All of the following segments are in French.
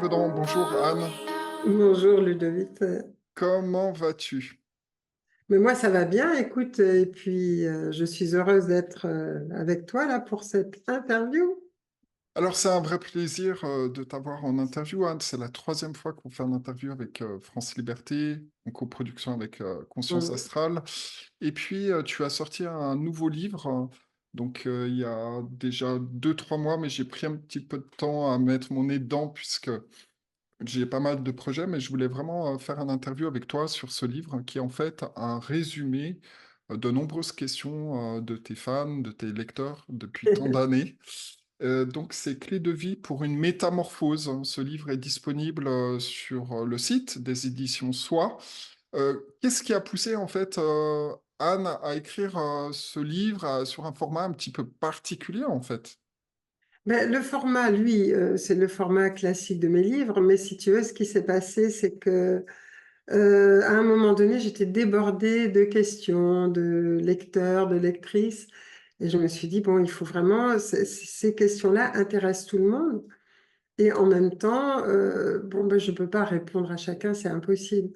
Gévaudan, bonjour Anne, Bonjour Ludovic. comment vas-tu? Mais moi ça va bien, écoute, et puis je suis heureuse d'être avec toi là pour cette interview. Alors c'est un vrai plaisir de t'avoir en interview Anne, c'est la troisième fois qu'on fait une interview avec France Liberté, en coproduction avec Conscience Mm. Astrale. Et puis tu as sorti un nouveau livre, donc il y a déjà 2, 3 mois, mais j'ai pris un petit peu de temps à mettre mon nez dedans puisque j'ai pas mal de projets, mais je voulais vraiment faire une interview avec toi sur ce livre qui est en fait un résumé de nombreuses questions de tes fans, de tes lecteurs depuis tant d'années. Donc, c'est Clé de vie pour une métamorphose. Ce livre est disponible sur le site des éditions Soi. Qu'est-ce qui a poussé en fait Anne à écrire ce livre sur un format un petit peu particulier en fait? Ben, le format, lui, c'est le format classique de mes livres, mais si tu veux, ce qui s'est passé, c'est que à un moment donné, j'étais débordée de questions, de lecteurs, de lectrices, et je me suis dit, bon, il faut vraiment, ces questions-là intéressent tout le monde. Et en même temps, bon, ben, je ne peux pas répondre à chacun, c'est impossible.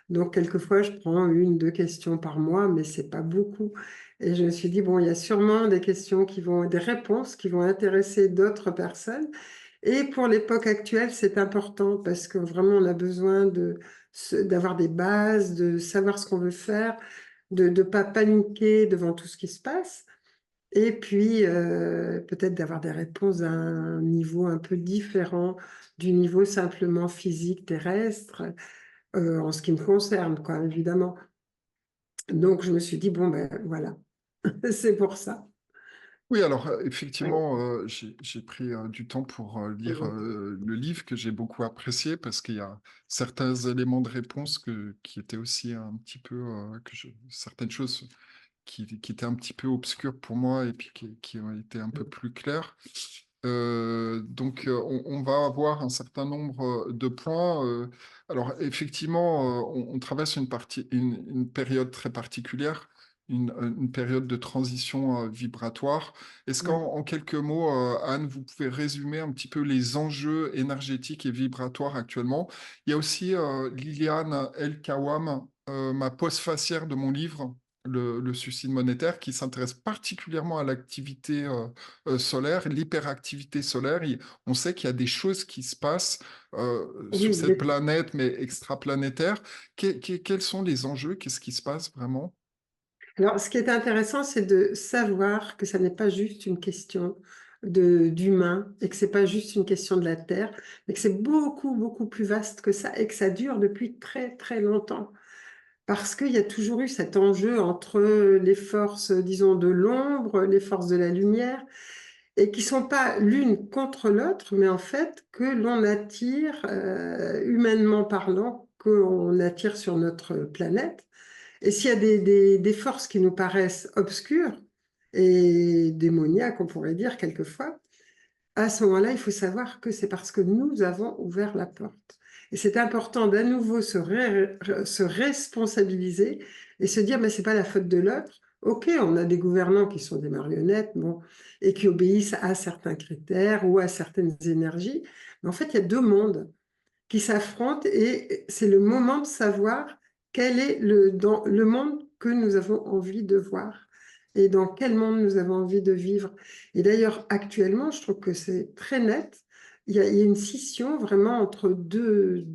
Donc, quelquefois, je prends 1, 2 questions par mois, mais ce n'est pas beaucoup. Et je me suis dit, bon, il y a sûrement des questions des réponses qui vont intéresser d'autres personnes. Et pour l'époque actuelle, c'est important parce que vraiment, on a besoin d'avoir des bases, de savoir ce qu'on veut faire, de ne pas paniquer devant tout ce qui se passe. Et puis, peut-être d'avoir des réponses à un niveau un peu différent du niveau simplement physique terrestre, en ce qui me concerne, quoi, évidemment. Donc, je me suis dit, bon, ben voilà, c'est pour ça. Oui, alors Ouais. effectivement, j'ai pris du temps pour lire le livre que j'ai beaucoup apprécié parce qu'il y a certains éléments de réponse qui étaient aussi un petit peu, certaines choses qui étaient un petit peu obscures pour moi et puis qui ont été un peu plus claires. Donc, on va avoir un certain nombre de points. Alors, effectivement, on traverse une période très particulière, une période de transition vibratoire. Est-ce Ouais. qu'en quelques mots, Anne, vous pouvez résumer un petit peu les enjeux énergétiques et vibratoires actuellement? Il y a aussi Liliane El Kawam, ma postfacière de mon livre, le suicide monétaire, qui s'intéresse particulièrement à l'activité solaire, l'hyperactivité solaire. On sait qu'il y a des choses qui se passent sur Oui, cette planète, mais extraplanétaire. Quels sont les enjeux? Qu'est-ce qui se passe vraiment? alors, ce qui est intéressant, c'est de savoir que ça n'est pas juste une question d'humain et que c'est pas juste une question de la Terre, mais que c'est beaucoup, beaucoup plus vaste que ça et que ça dure depuis très, très longtemps. Parce qu'il y a toujours eu cet enjeu entre les forces, disons, de l'ombre, les forces de la lumière, et qui ne sont pas l'une contre l'autre, mais en fait que l'on attire, humainement parlant, qu'on attire sur notre planète. Et s'il y a des forces qui nous paraissent obscures et démoniaques, on pourrait dire quelquefois, à ce moment-là, il faut savoir que c'est parce que nous avons ouvert la porte. Et c'est important d'à nouveau se responsabiliser et se dire, mais c'est pas la faute de l'autre. Ok, on a des gouvernants qui sont des marionnettes, bon, et qui obéissent à certains critères ou à certaines énergies. Mais en fait, il y a deux mondes qui s'affrontent et c'est le moment de savoir quel est dans le monde que nous avons envie de voir et dans quel monde nous avons envie de vivre. Et d'ailleurs, actuellement, je trouve que c'est très net. Il y a une scission vraiment entre deux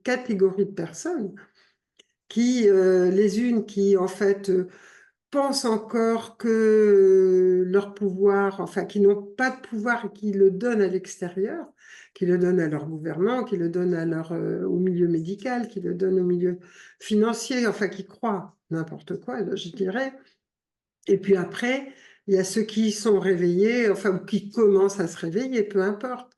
catégories de personnes qui, les unes qui, en fait, pensent encore que leur pouvoir, enfin, qui n'ont pas de pouvoir et qui le donnent à l'extérieur, qui le donnent à leur gouvernants, qui le donnent au milieu médical, qui le donnent au milieu financier, enfin, qui croient n'importe quoi, je dirais. Et puis après, il y a ceux qui sont réveillés, enfin, ou qui commencent à se réveiller, peu importe.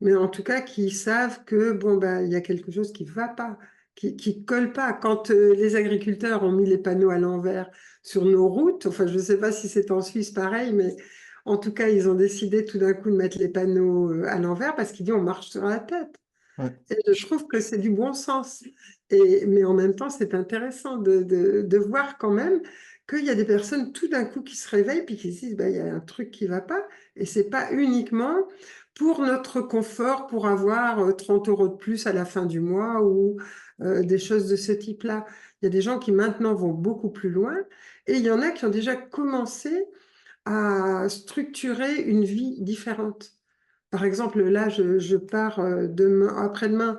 Mais en tout cas, qui savent que, bon, ben, il y a quelque chose qui ne va pas, qui colle pas. Quand les agriculteurs ont mis les panneaux à l'envers sur nos routes, enfin, je ne sais pas si c'est en Suisse pareil, mais en tout cas, ils ont décidé tout d'un coup de mettre les panneaux à l'envers parce qu'ils disent on marche sur la tête. Ouais. Et je trouve que c'est du bon sens. Mais en même temps, c'est intéressant de voir quand même qu'il y a des personnes tout d'un coup qui se réveillent puis qui se disent, bah, il y a un truc qui ne va pas. Et ce n'est pas uniquement pour notre confort, pour avoir 30 € de plus à la fin du mois ou des choses de ce type-là. Il y a des gens qui maintenant vont beaucoup plus loin et il y en a qui ont déjà commencé à structurer une vie différente. Par exemple, là, je pars demain, après-demain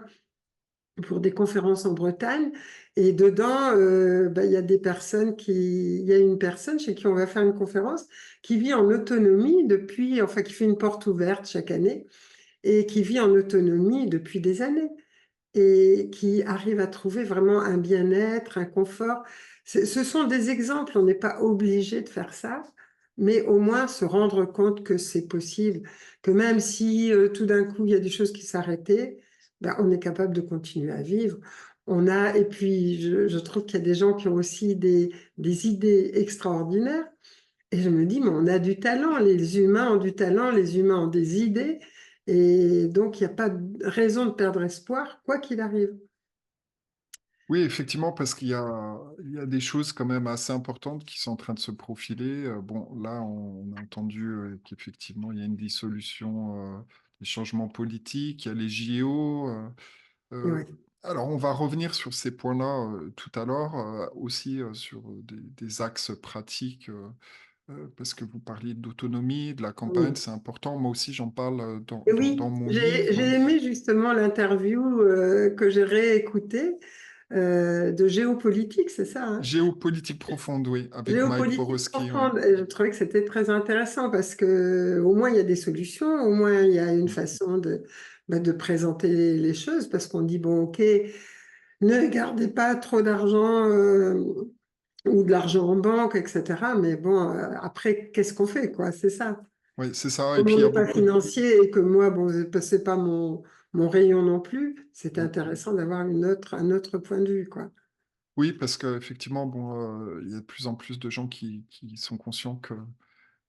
pour des conférences en Bretagne et dedans, il y a des personnes il y a une personne chez qui on va faire une conférence qui vit en autonomie depuis, enfin, qui fait une porte ouverte chaque année et qui vit en autonomie depuis des années et qui arrive à trouver vraiment un bien-être, un confort. Ce sont des exemples, on n'est pas obligé de faire ça, mais au moins se rendre compte que c'est possible, que même si tout d'un coup il y a des choses qui s'arrêtaient, on est capable de continuer à vivre. Et puis je trouve qu'il y a des gens qui ont aussi des idées extraordinaires. Et je me dis, mais on a du talent, les humains ont du talent, les humains ont des idées, et donc il n'y a pas de raison de perdre espoir, quoi qu'il arrive. Oui, effectivement, parce il y a des choses quand même assez importantes qui sont en train de se profiler. Bon, là, on a entendu qu'effectivement, il y a une dissolution, des changements politiques, il y a les JO. Ouais. Alors, on va revenir sur ces points-là tout à l'heure, aussi sur des axes pratiques, parce que vous parliez d'autonomie, de la campagne, Oui. c'est important. Moi aussi, j'en parle Et dans oui, mon j'ai livre. aimé justement l'interview que j'ai réécoutée de géopolitique, c'est ça, hein? Géopolitique profonde, oui, avec Mike Géopolitique Borowski, oui. profonde. Et je trouvais que c'était très intéressant parce que au moins il y a des solutions, au moins il y a une Mm. façon de présenter les choses parce qu'on dit, bon, ok, ne gardez pas trop d'argent ou de l'argent en banque, etc. Mais bon, après, qu'est-ce qu'on fait, quoi? C'est ça. Oui, c'est ça. Et Comme puis, on il y a n'est pas beaucoup de... financier et que moi, bon, c'est pas mon rayon non plus, c'est Mm. intéressant d'avoir un autre point de vue, quoi. Oui, parce qu'effectivement, bon, il y a de plus en plus de gens qui sont conscients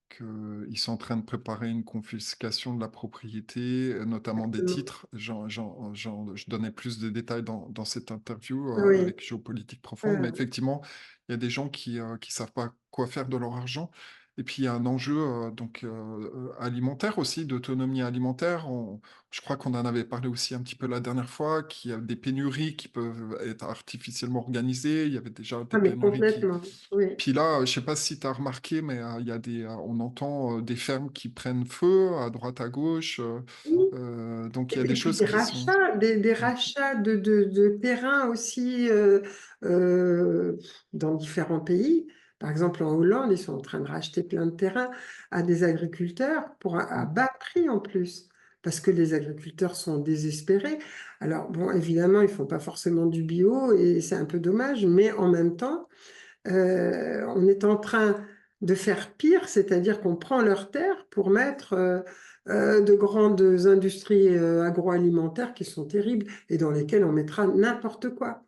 qu'ils sont en train de préparer une confiscation de la propriété, notamment des titres. Je donnais plus de détails dans cette interview Oui. avec Géopolitique Profonde, mais Euh, effectivement, il y a des gens qui savent pas quoi faire de leur argent. Et puis, il y a un enjeu alimentaire aussi, d'autonomie alimentaire. Je crois qu'on en avait parlé aussi un petit peu la dernière fois, qu'il y a des pénuries qui peuvent être artificiellement organisées. Il y avait déjà des ah, mais pénuries qui, complètement, oui. puis là, je sais pas si tu as remarqué, mais il y a on entend des fermes qui prennent feu à droite à gauche. Oui. Donc il y a des Et puis choses qui sont. des Mm. rachats de terrains aussi euh, dans différents pays. Par exemple, en Hollande, ils sont en train de racheter plein de terrains à des agriculteurs à Mm. bas prix en plus, parce que les agriculteurs sont désespérés. Alors, bon, évidemment, ils font pas forcément du bio et c'est un peu dommage, mais en même temps, on est en train de faire pire, c'est-à-dire qu'on prend leurs terres pour mettre de grandes industries agroalimentaires qui sont terribles et dans lesquelles on mettra n'importe quoi.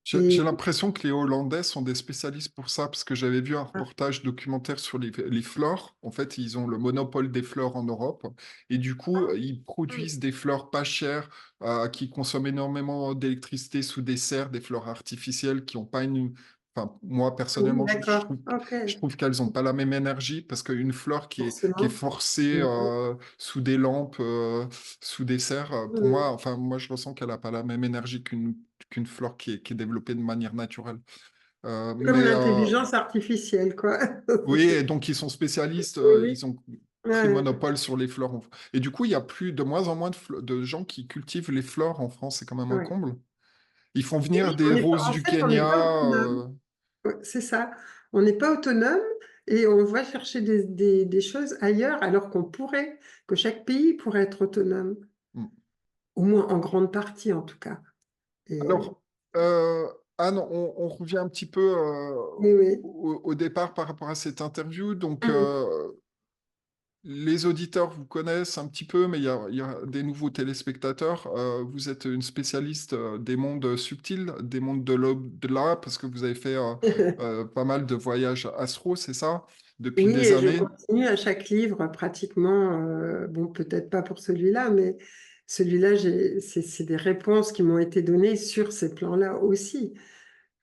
J'ai Et l'impression que les Hollandais sont des spécialistes pour ça, parce que j'avais vu un ah, reportage documentaire sur les fleurs. En fait, ils ont le monopole des fleurs en Europe, et du coup, ils hum, produisent des fleurs pas chères, qui consomment énormément d'électricité sous des serres, des fleurs artificielles qui n'ont pas une... Enfin, moi, oui, personnellement, d'accord, ok, je trouve qu'elles n'ont pas la même énergie, parce qu'une fleur qui est forcément. forcée Mhm. sous des lampes, sous des serres, pour Mhm. moi, enfin, moi, je ressens qu'elle n'a pas la même énergie qu'une flore qui est développée de manière naturelle. Comme Mais l'intelligence artificielle, quoi. oui, et donc ils sont spécialistes, Oui, oui. ils ont pris Ouais. monopole sur les fleurs. Et du coup, il y a de moins en moins de gens qui cultivent les fleurs en France. C'est quand même un Ouais. comble. Ils font Et venir oui, des roses en du fait, on n'est Kenya. pas autonome. Ouais, c'est ça. On n'est pas autonome et on va chercher des choses ailleurs alors que chaque pays pourrait être autonome, Hmm. au moins en grande partie en tout cas. Et, Alors, Anne, on revient un petit peu oui, oui. au départ par rapport à cette interview. Donc, Mhm. les auditeurs vous connaissent un petit peu, mais il y a des nouveaux téléspectateurs. Vous êtes une spécialiste des mondes subtils, des mondes de l'au-delà, parce que vous avez fait pas mal de voyages astro, c'est ça, depuis Oui, des et je années. continue à chaque livre pratiquement, bon, peut-être pas pour celui-là, mais celui-là, c'est des réponses qui m'ont été données sur ces plans-là aussi.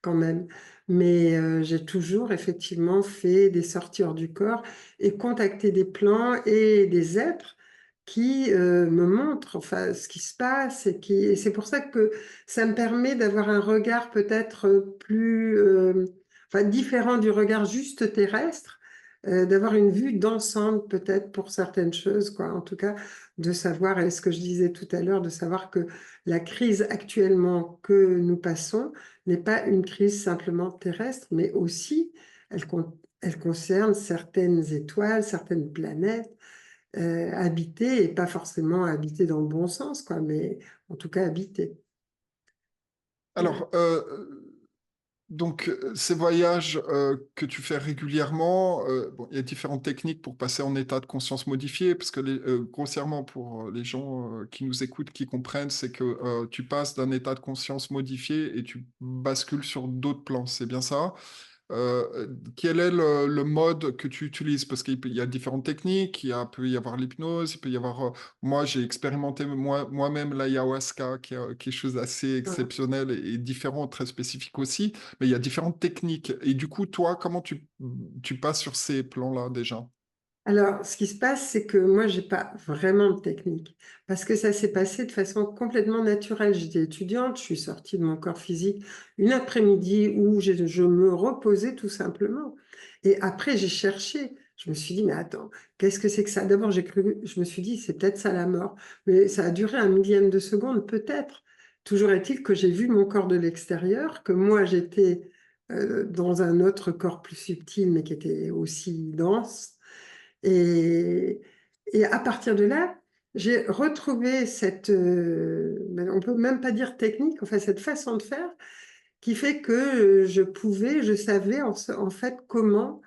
Quand même. Mais j'ai toujours effectivement fait des sorties hors du corps et contacté des plans et des êtres qui me montre enfin, ce qui se passe et c'est pour ça que ça me permet d'avoir un regard peut-être plus enfin, différent du regard juste terrestre, d'avoir une vue d'ensemble peut-être pour certaines choses, quoi. En tout cas, de savoir, et ce que je disais tout à l'heure, de savoir que la crise actuellement que nous passons n'est pas une crise simplement terrestre, mais aussi elle concerne certaines étoiles, certaines planètes habiter, et pas forcément habiter dans le bon sens, quoi, mais en tout cas habiter. Voilà. Alors, donc, ces voyages que tu fais régulièrement, bon, il y a différentes techniques pour passer en état de conscience modifié, parce que grossièrement, pour les gens qui nous écoutent, qui comprennent, c'est que tu passes d'un état de conscience modifié et tu bascules sur d'autres plans, c'est bien ça? Quel est le mode que tu utilises? Parce qu'il y a différentes techniques, peut y avoir l'hypnose, il peut y avoir... moi, j'ai expérimenté moi-même l'ayahuasca, qui est quelque chose d'assez Voilà. exceptionnel et différent, très spécifique aussi, mais il y a différentes techniques. Et du coup, toi, comment tu passes sur ces plans-là déjà? Alors, ce qui se passe, c'est que moi, j'ai pas vraiment de technique, parce que ça s'est passé de façon complètement naturelle. J'étais étudiante, je suis sortie de mon corps physique une après-midi où je me reposais tout simplement. Et après, j'ai cherché. Je me suis dit, mais attends, qu'est-ce que c'est que ça? D'abord, je me suis dit, c'est peut-être ça la mort. Mais ça a duré un millième de seconde, peut-être. Toujours est-il que j'ai vu mon corps de l'extérieur, que moi, j'étais dans un autre corps plus subtil, mais qui était aussi dense. Et, et à partir de là, j'ai retrouvé on peut même pas dire technique, enfin cette façon de faire qui fait que je savais en fait comment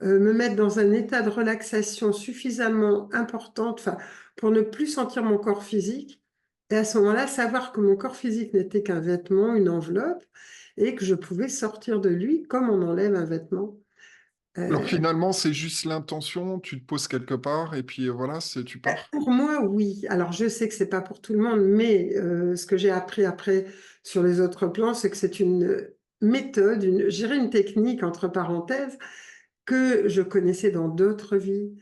me mettre dans un état de relaxation suffisamment importante, enfin, pour ne plus sentir mon corps physique. Et à ce moment-là, savoir que mon corps physique n'était qu'un vêtement, une enveloppe, et que je pouvais sortir de lui comme on enlève un vêtement. Alors Euh, finalement, c'est juste l'intention, tu te poses quelque part et puis voilà, tu pars. Pour moi, oui. Alors, je sais que c'est pas pour tout le monde, mais ce que j'ai appris après sur les autres plans, c'est que c'est une méthode, je dirais une technique, entre parenthèses, que je connaissais dans d'autres vies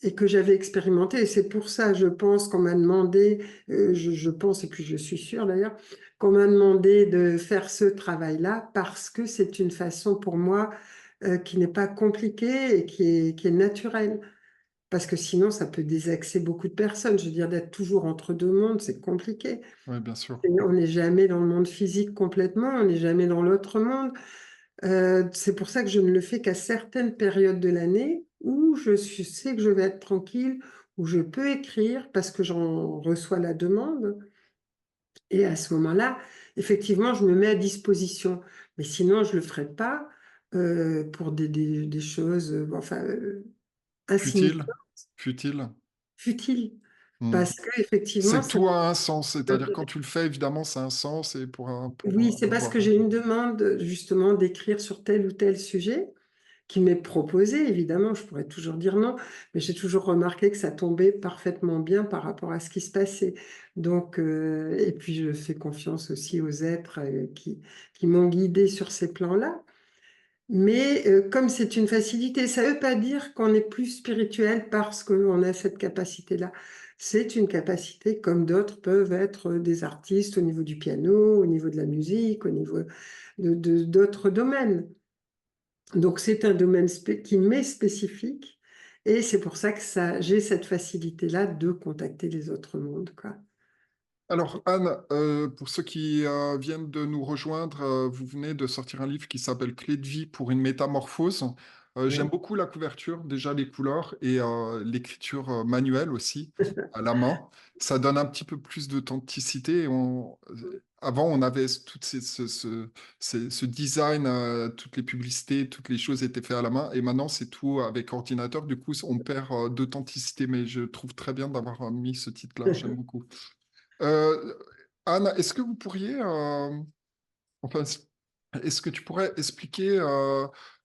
et que j'avais expérimenté. Et c'est pour ça, je pense qu'on m'a demandé, je pense, et puis je suis sûre d'ailleurs, qu'on m'a demandé de faire ce travail-là parce que c'est une façon pour moi qui n'est pas compliquée et qui est naturelle. Parce que sinon, ça peut désaxer beaucoup de personnes. Je veux dire, d'être toujours entre deux mondes, c'est compliqué. Oui, bien sûr. Et on n'est jamais dans le monde physique complètement, on n'est jamais dans l'autre monde. C'est pour ça que je ne le fais qu'à certaines périodes de l'année où sais que je vais être tranquille, où je peux écrire parce que j'en reçois la demande. Et à ce moment-là, effectivement, je me mets à disposition. Mais sinon, je ne le ferai pas pour des choses enfin, Futile? insignifiantes, Futile? futiles. Hmm. Parce que effectivement, C'est que tout a un sens, c'est-à-dire quand tu le fais, évidemment, ça a un sens et oui, c'est parce avoir que j'ai une demande justement d'écrire sur tel ou tel sujet qui m'est proposé, évidemment, je pourrais toujours dire non, mais j'ai toujours remarqué que ça tombait parfaitement bien par rapport à ce qui se passait. Donc, et puis je fais confiance aussi aux êtres qui m'ont guidée sur ces plans-là. Mais comme c'est une facilité, ça ne veut pas dire qu'on est plus spirituel parce qu'on a cette capacité-là. C'est une capacité comme d'autres peuvent être des artistes au niveau du piano, au niveau de la musique, au niveau d'autres domaines. Donc c'est un domaine qui m'est spécifique et c'est pour ça que j'ai cette facilité-là de contacter les autres mondes, quoi. Alors, Anne, pour ceux qui viennent de nous rejoindre, vous venez de sortir un livre qui s'appelle Clé de vie pour une métamorphose. J'aime Oui. beaucoup la couverture, déjà les couleurs et l'écriture manuelle aussi, à la main. Ça donne un petit peu plus d'authenticité. Avant, on avait ce design, toutes les publicités, toutes les choses étaient faites à la main, et maintenant, c'est tout avec ordinateur. Du coup, on perd d'authenticité, mais je trouve très bien d'avoir mis ce titre-là. J'aime beaucoup. Euh, Anne, est-ce que vous pourriez, enfin, est-ce que tu pourrais expliquer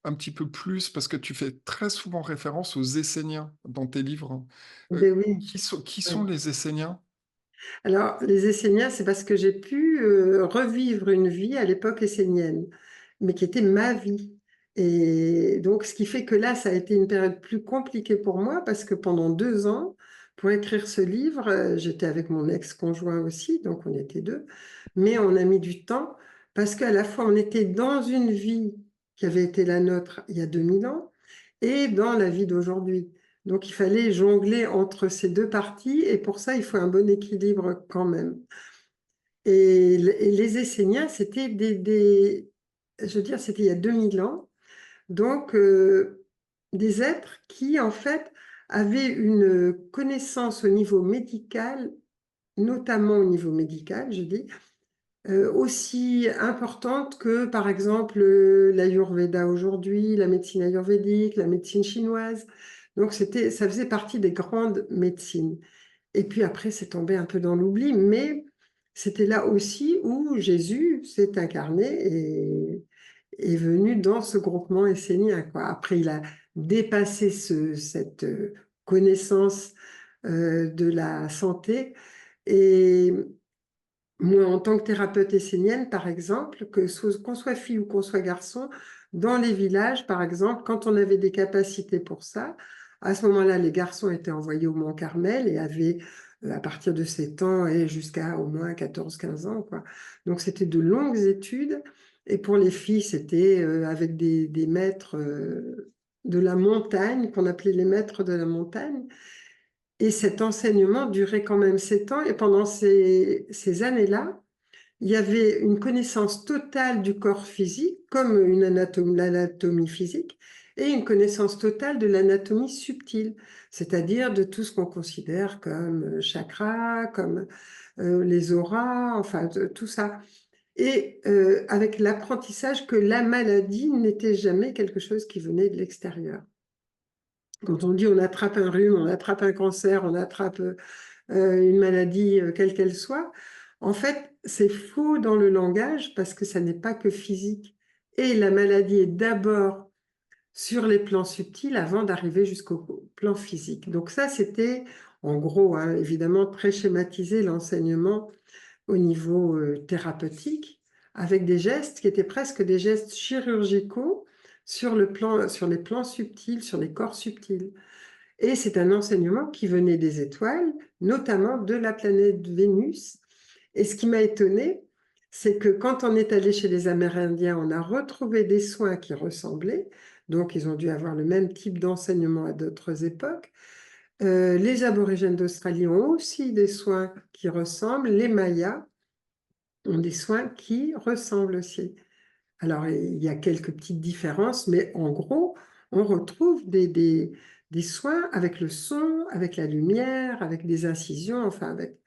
un petit peu plus, parce que tu fais très souvent référence aux Esséniens dans tes livres. Euh, Ben oui. qui sont Oui. les Esséniens? Alors, les Esséniens, c'est parce que j'ai pu revivre une vie à l'époque essénienne, mais qui était ma vie. Et donc, ce qui fait que là, ça a été une période plus compliquée pour moi parce que pendant 2 ans, pour écrire ce livre, j'étais avec mon ex-conjoint aussi, donc on était deux, mais on a mis du temps parce qu'à la fois on était dans une vie qui avait été la nôtre il y a 2000 ans et dans la vie d'aujourd'hui. Donc il fallait jongler entre ces deux parties et pour ça il faut un bon équilibre quand même. Et les Esséniens, c'était je veux dire, c'était il y a 2000 ans, donc des êtres qui en fait avaient une connaissance au niveau médical, notamment au niveau médical, je dis, aussi importante que, par exemple, l'Ayurveda aujourd'hui, la médecine ayurvédique, la médecine chinoise. Donc, ça faisait partie des grandes médecines. Et puis après, c'est tombé un peu dans l'oubli, mais c'était là aussi où Jésus s'est incarné et est venu dans ce groupement essénien, quoi. Après, il a dépassé cette connaissance de la santé. Et moi, en tant que thérapeute essénienne, par exemple, qu'on soit fille ou qu'on soit garçon, dans les villages, par exemple, quand on avait des capacités pour ça, à ce moment-là, les garçons étaient envoyés au Mont Carmel et avaient, à partir de 7 ans et jusqu'à au moins 14-15 ans, quoi. Donc, c'était de longues études. Et pour les filles, c'était avec des maîtres de la montagne, qu'on appelait les maîtres de la montagne. Et cet enseignement durait quand même 7 ans. Et pendant ces années-là, il y avait une connaissance totale du corps physique, comme l'anatomie physique, et une connaissance totale de l'anatomie subtile, c'est-à-dire de tout ce qu'on considère comme chakra, comme les auras, enfin tout ça. Et avec l'apprentissage que la maladie n'était jamais quelque chose qui venait de l'extérieur. Quand on dit on attrape un rhume, on attrape un cancer, on attrape une maladie quelle qu'elle soit, en fait, c'est faux dans le langage parce que ça n'est pas que physique. Et la maladie est d'abord sur les plans subtils avant d'arriver jusqu'au plan physique. Donc ça, c'était en gros, hein, évidemment, très schématisé l'enseignement au niveau thérapeutique avec des gestes qui étaient presque des gestes chirurgicaux sur les plans subtils, sur les corps subtils. Et c'est un enseignement qui venait des étoiles, notamment de la planète Vénus. Et ce qui m'a étonnée, c'est que quand on est allé chez les Amérindiens, on a retrouvé des soins qui ressemblaient. Donc, ils ont dû avoir le même type d'enseignement à d'autres époques. Les aborigènes d'Australie ont aussi des soins qui ressemblent. Les Mayas ont des soins qui ressemblent aussi. Alors, il y a quelques petites différences, mais en gros, on retrouve des soins avec le son, avec la lumière, avec des incisions, enfin, avec...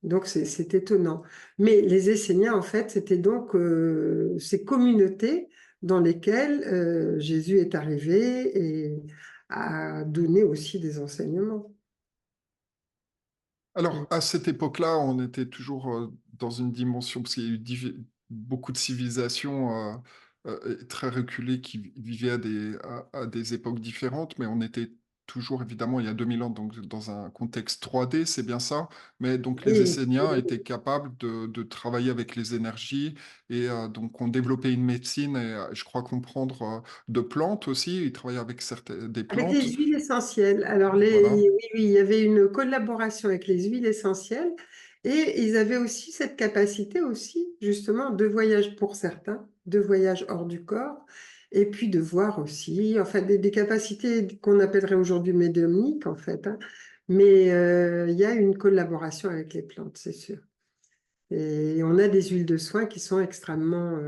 Donc, c'est étonnant. Mais les Esséniens, en fait, c'était donc ces communautés dans lesquelles Jésus est arrivé et a donné aussi des enseignements. Alors, à cette époque-là, on était toujours dans une dimension, parce qu'il y a eu beaucoup de civilisations très reculées qui vivaient à des époques différentes, mais on était toujours, évidemment, il y a 2000 ans, donc dans un contexte 3D, c'est bien ça. Mais donc, les Oui, Esséniens étaient capables de travailler avec les énergies et donc ont développé une médecine, et je crois comprendre, de plantes aussi. Ils travaillaient avec des avec les plantes. huiles essentielles. Alors, Voilà. oui, oui, il y avait une collaboration avec les huiles essentielles et ils avaient aussi cette capacité aussi, justement, de voyage pour certains, de voyage hors du corps, et puis de voir aussi, enfin, des capacités qu'on appellerait aujourd'hui médiumniques, en fait, hein. Mais il y a une collaboration avec les plantes, c'est sûr. Et on a des huiles de soin qui sont extrêmement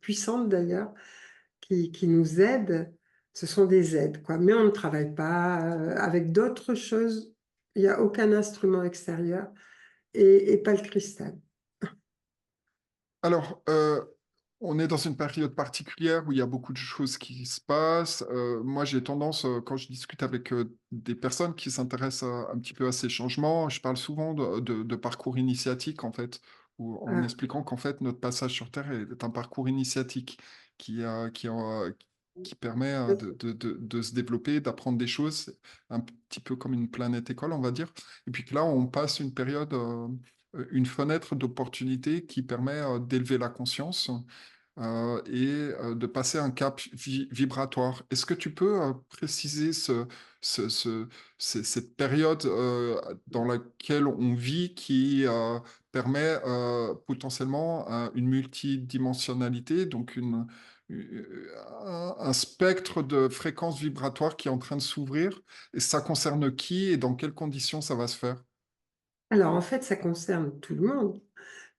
puissantes d'ailleurs qui nous aident, ce sont des aides, quoi. Mais on ne travaille pas avec d'autres choses. Il n'y a aucun instrument extérieur et pas le cristal. Alors, on est dans une période particulière où il y a beaucoup de choses qui se passent. Moi, j'ai tendance, quand je discute avec des personnes qui s'intéressent un petit peu à ces changements, je parle souvent de parcours initiatique, en fait, en Ah, expliquant qu'en fait, notre passage sur Terre est un parcours initiatique qui permet de se développer, d'apprendre des choses, un petit peu comme une planète école, on va dire. Et puis que là, on passe une période, une fenêtre d'opportunité qui permet d'élever la conscience et de passer un cap vibratoire. Est-ce que tu peux préciser ce- ce- cette période dans laquelle on vit qui permet potentiellement une multidimensionnalité, donc un spectre de fréquences vibratoires qui est en train de s'ouvrir? Et ça concerne qui et dans quelles conditions ça va se faire? Alors en fait, ça concerne tout le monde.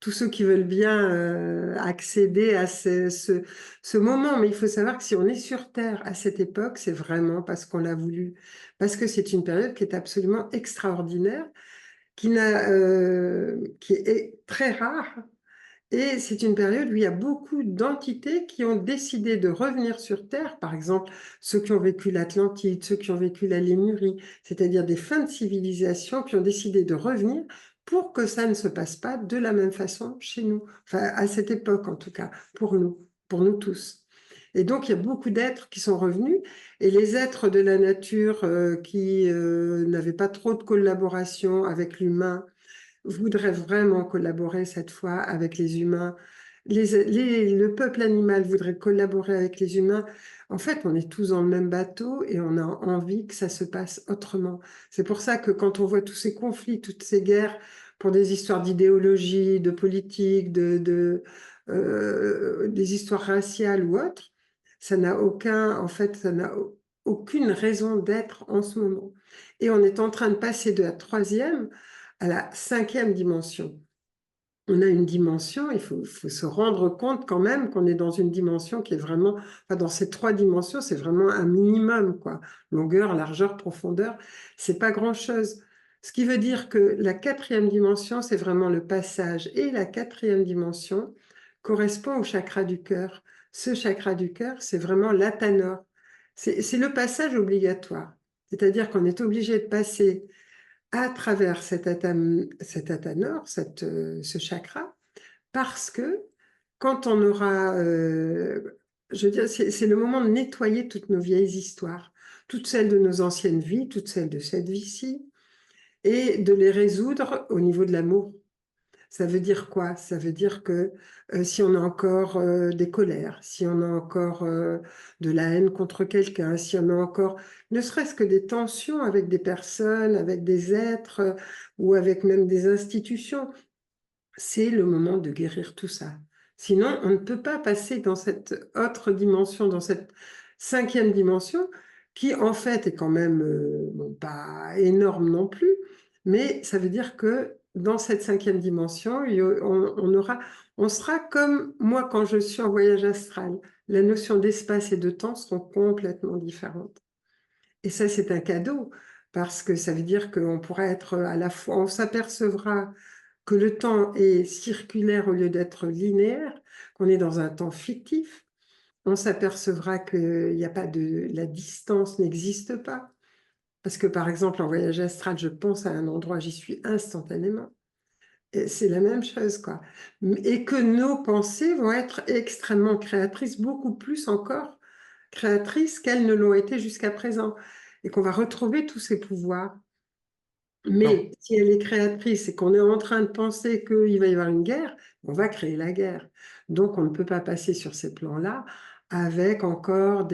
Tous ceux qui veulent bien accéder à ce moment. Mais il faut savoir que si on est sur Terre à cette époque, c'est vraiment parce qu'on l'a voulu. Parce que c'est une période qui est absolument extraordinaire, qui est très rare. Et c'est une période où il y a beaucoup d'entités qui ont décidé de revenir sur Terre, par exemple ceux qui ont vécu l'Atlantide, ceux qui ont vécu la Lémurie, c'est-à-dire des fins de civilisation qui ont décidé de revenir pour que ça ne se passe pas de la même façon chez nous, enfin à cette époque en tout cas, pour nous tous. Et donc il y a beaucoup d'êtres qui sont revenus, et les êtres de la nature qui n'avaient pas trop de collaboration avec l'humain, voudrait vraiment collaborer cette fois avec les humains. Le peuple animal voudrait collaborer avec les humains. En fait, on est tous dans le même bateau et on a envie que ça se passe autrement. C'est pour ça que quand on voit tous ces conflits, toutes ces guerres pour des histoires d'idéologie, de politique, des histoires raciales ou autres, ça n'a en fait, ça n'a aucune raison d'être en ce moment. Et on est en train de passer de la troisième à la cinquième dimension. On a une dimension, faut se rendre compte quand même qu'on est dans une dimension qui est vraiment, enfin dans ces trois dimensions, c'est vraiment un minimum, quoi. Longueur, largeur, profondeur, c'est pas grand-chose. Ce qui veut dire que la quatrième dimension, c'est vraiment le passage. Et la quatrième dimension correspond au chakra du cœur. Ce chakra du cœur, c'est vraiment l'athanor. C'est le passage obligatoire. C'est-à-dire qu'on est obligé de passer à travers cet athanor, ce chakra, parce que quand on aura, je veux dire, c'est le moment de nettoyer toutes nos vieilles histoires, toutes celles de nos anciennes vies, toutes celles de cette vie-ci, et de les résoudre au niveau de l'amour. Ça veut dire quoi? Ça veut dire que si on a encore des colères, si on a encore de la haine contre quelqu'un, si on a encore ne serait-ce que des tensions avec des personnes, avec des êtres ou avec même des institutions, c'est le moment de guérir tout ça. Sinon, on ne peut pas passer dans cette autre dimension, dans cette cinquième dimension, qui en fait est quand même bon, pas énorme non plus, mais ça veut dire que dans cette cinquième dimension, on sera comme moi quand je suis en voyage astral. La notion d'espace et de temps seront complètement différentes. Et ça, c'est un cadeau, parce que ça veut dire qu'on pourra être à la fois, on s'apercevra que le temps est circulaire au lieu d'être linéaire, qu'on est dans un temps fictif. On s'apercevra que y a pas la distance n'existe pas. Parce que par exemple, en voyage astral, je pense à un endroit, j'y suis instantanément. Et c'est la même chose, quoi. Et que nos pensées vont être extrêmement créatrices, beaucoup plus encore créatrices qu'elles ne l'ont été jusqu'à présent. Et qu'on va retrouver tous ces pouvoirs. Alors, Mais si elle est créatrice et qu'on est en train de penser qu'il va y avoir une guerre, on va créer la guerre. Donc, on ne peut pas passer sur ces plans-là avec encore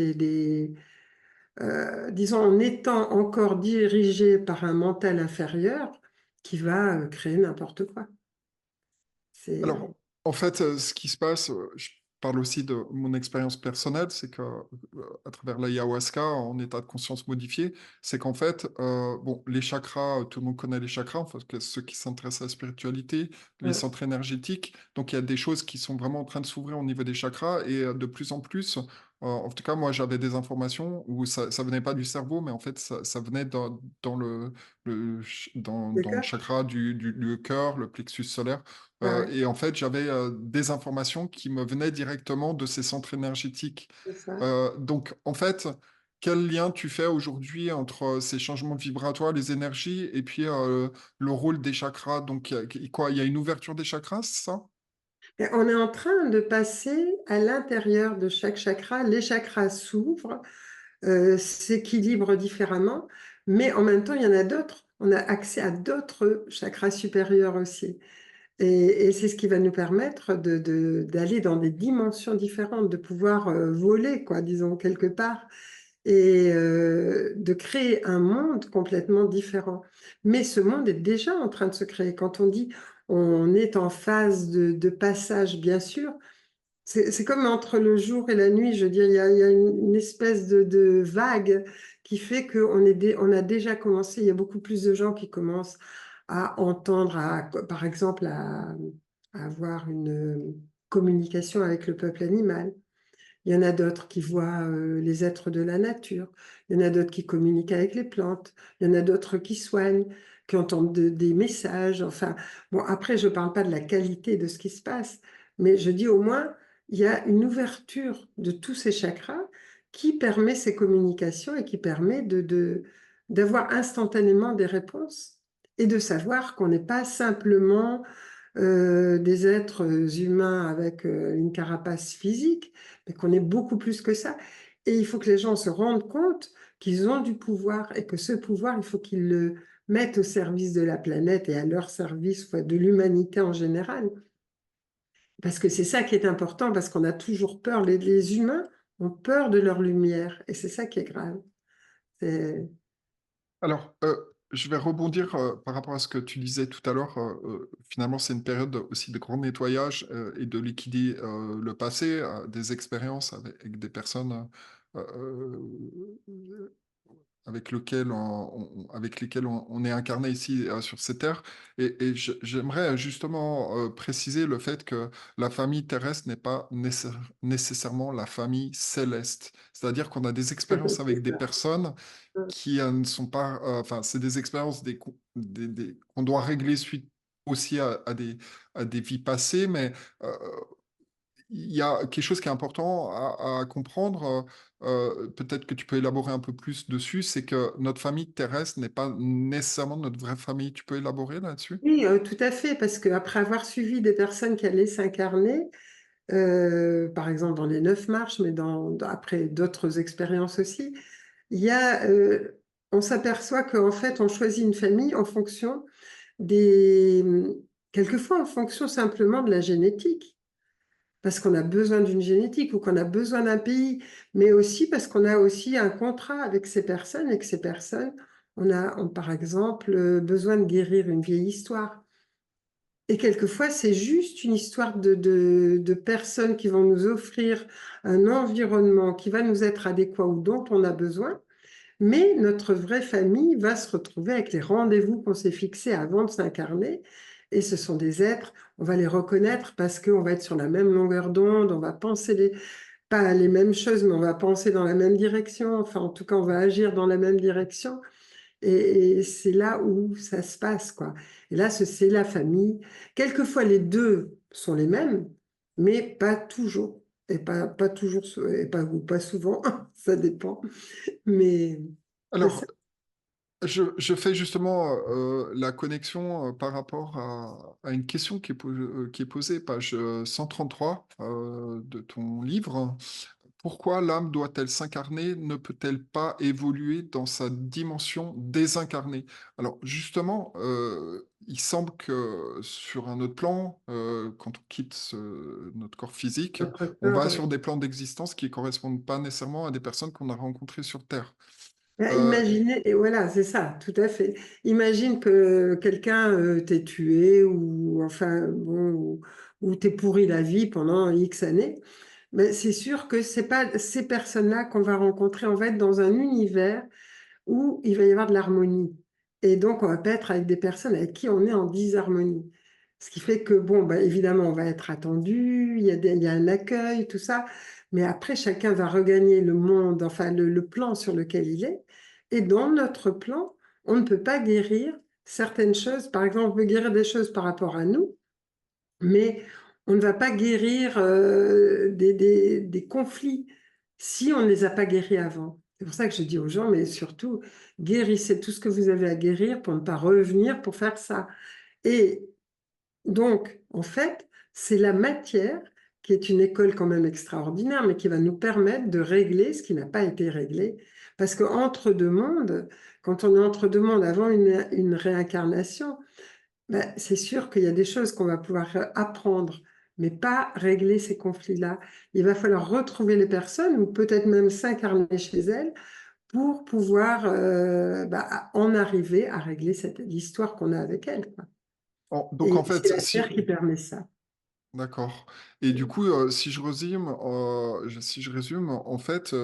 disons, en étant encore dirigé par un mental inférieur qui va créer n'importe quoi. Alors, C'est... en fait, ce qui se passe, je parle aussi de mon expérience personnelle, c'est que à travers l'ayahuasca en état de conscience modifié, c'est qu'en fait, bon, les chakras, tout le monde connaît les chakras, enfin, ceux qui s'intéressent à la spiritualité, les Ouais, centres énergétiques. Donc, il y a des choses qui sont vraiment en train de s'ouvrir au niveau des chakras et de plus en plus, en tout cas, moi, j'avais des informations où ça venait pas du cerveau, mais en fait, ça venait dans dans le d'accord? chakra du cœur, le plexus solaire. Ah ouais, Et en fait, j'avais des informations qui me venaient directement de ces centres énergétiques. c'est ça. Donc, en fait, quel lien tu fais aujourd'hui entre ces changements vibratoires, les énergies, et puis le rôle des chakras? Donc, quoi, il y a une ouverture des chakras, c'est ça? Et on est en train de passer à l'intérieur de chaque chakra. Les chakras s'ouvrent, s'équilibrent différemment, mais en même temps, il y en a d'autres. On a accès à d'autres chakras supérieurs aussi. Et c'est ce qui va nous permettre d'aller dans des dimensions différentes, de pouvoir voler, quoi, disons, quelque part, et de créer un monde complètement différent. Mais ce monde est déjà en train de se créer. Quand on dit on est en phase de passage, bien sûr, c'est comme entre le jour et la nuit, je veux dire, il y a une espèce de vague qui fait on a déjà commencé, il y a beaucoup plus de gens qui commencent à entendre, par exemple, à avoir une communication avec le peuple animal. Il y en a d'autres qui voient les êtres de la nature. Il y en a d'autres qui communiquent avec les plantes. Il y en a d'autres qui soignent, qui entendent des messages. Enfin, bon, après, je ne parle pas de la qualité de ce qui se passe, mais je dis au moins, il y a une ouverture de tous ces chakras qui permet ces communications et qui permet d'avoir instantanément des réponses et de savoir qu'on n'est pas simplement des êtres humains avec une carapace physique, mais qu'on est beaucoup plus que ça. Et il faut que les gens se rendent compte qu'ils ont du pouvoir et que ce pouvoir, il faut qu'ils le mettent au service de la planète et à leur service, enfin, de l'humanité en général. Parce que c'est ça qui est important, parce qu'on a toujours peur. Les humains ont peur de leur lumière et c'est ça qui est grave. C'est- Alors, je vais rebondir par rapport à ce que tu disais tout à l'heure. Finalement, c'est une période aussi de grand nettoyage et de liquider le passé, des expériences avec des personnes avec avec lesquels on est incarné ici sur cette terre. Et j'aimerais justement préciser le fait que la famille terrestre n'est pas nécessairement la famille céleste. C'est-à-dire qu'on a des expériences avec c'est des ça. personnes qui ne sont pas... Enfin, c'est des expériences qu'on doit régler suite aussi à des vies passées, mais euh, il y a quelque chose qui est important à comprendre, peut-être que tu peux élaborer un peu plus dessus, c'est que notre famille terrestre n'est pas nécessairement notre vraie famille. Tu peux élaborer là-dessus? Oui, tout à fait, parce qu'après avoir suivi des personnes qui allaient s'incarner, par exemple dans les 9 marches, mais après d'autres expériences aussi, il y a, on s'aperçoit qu'en fait, on choisit une famille en fonction des, quelquefois en fonction simplement de la génétique, parce qu'on a besoin d'une génétique ou qu'on a besoin d'un pays, mais aussi parce qu'on a aussi un contrat avec ces personnes et que ces personnes, ont par exemple besoin de guérir une vieille histoire. Et quelquefois, c'est juste une histoire de personnes qui vont nous offrir un environnement qui va nous être adéquat ou dont on a besoin, mais notre vraie famille va se retrouver avec les rendez-vous qu'on s'est fixés avant de s'incarner. Et ce sont des êtres, on va les reconnaître parce qu'on va être sur la même longueur d'onde, on va penser pas les mêmes choses, mais on va penser dans la même direction. Enfin, en tout cas, on va agir dans la même direction. Et c'est là où ça se passe, quoi. Et là, c'est la famille. Quelquefois, les deux sont les mêmes, mais pas toujours. Et pas toujours, ou pas souvent, ça dépend. Mais c'est ça. Alors, je fais justement la connexion par rapport à une question qui est posée, page 133 de ton livre. Pourquoi l'âme doit-elle s'incarner? Ne peut-elle pas évoluer dans sa dimension désincarnée? Alors justement, il semble que sur un autre plan, quand on quitte notre corps physique, Notre on corps, va oui. sur des plans d'existence qui ne correspondent pas nécessairement à des personnes qu'on a rencontrées sur Terre. Et Imaginez, et voilà, c'est ça, tout à fait. Imagine que quelqu'un t'ait tué ou enfin bon, ou t'ait pourri la vie pendant X années. Mais c'est sûr que c'est pas ces personnes-là qu'on va rencontrer. On va être dans un univers où il va y avoir de l'harmonie. Et donc, on va pas être avec des personnes avec qui on est en disharmonie. Ce qui fait que, bon, bah, évidemment, on va être attendu, il y a un accueil, tout ça. Mais après, chacun va regagner le monde, enfin, le plan sur lequel il est. Et dans notre plan, on ne peut pas guérir certaines choses. Par exemple, on peut guérir des choses par rapport à nous, mais on ne va pas guérir des conflits si on ne les a pas guéris avant. C'est pour ça que je dis aux gens, mais surtout, guérissez tout ce que vous avez à guérir pour ne pas revenir pour faire ça. Et donc, en fait, c'est la matière qui est une école quand même extraordinaire, mais qui va nous permettre de régler ce qui n'a pas été réglé. Parce qu'entre deux mondes, quand on est entre deux mondes avant une réincarnation, Ben, c'est sûr qu'il y a des choses qu'on va pouvoir apprendre, mais pas régler ces conflits-là. Il va falloir retrouver les personnes ou peut-être même s'incarner chez elles pour pouvoir en arriver à régler l'histoire qu'on a avec elles, quoi. Donc en Et c'est fait, la Terre qui permet ça. d'accord. Et du coup, si je résume, en fait,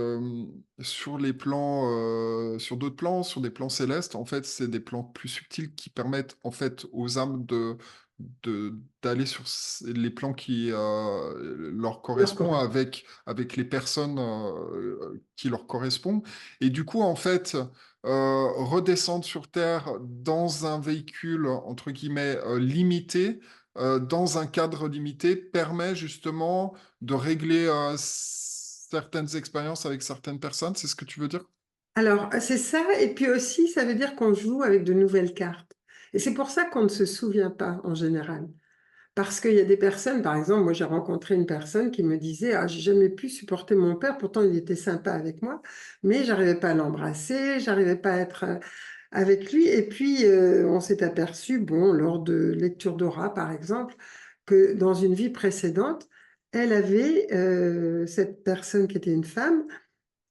sur les plans, sur d'autres plans, sur des plans célestes, en fait, c'est des plans plus subtils qui permettent en fait aux âmes d'aller sur les plans qui leur Leur correspondent correct. avec les personnes qui leur correspondent. Et du coup, en fait, redescendre sur Terre dans un véhicule entre guillemets limité dans un cadre limité permet justement de régler certaines expériences avec certaines personnes, c'est ce que tu veux dire? Alors, c'est ça, et puis aussi, ça veut dire qu'on joue avec de nouvelles cartes. Et c'est pour ça qu'on ne se souvient pas en général. Parce qu'il y a des personnes, par exemple, moi j'ai rencontré une personne qui me disait, ah, j'ai jamais pu supporter mon père, pourtant il était sympa avec moi, mais j'arrivais pas à l'embrasser, j'arrivais pas à être avec lui. Et puis on s'est aperçu, bon, lors de lecture d'aura par exemple, que dans une vie précédente, elle avait, cette personne qui était une femme,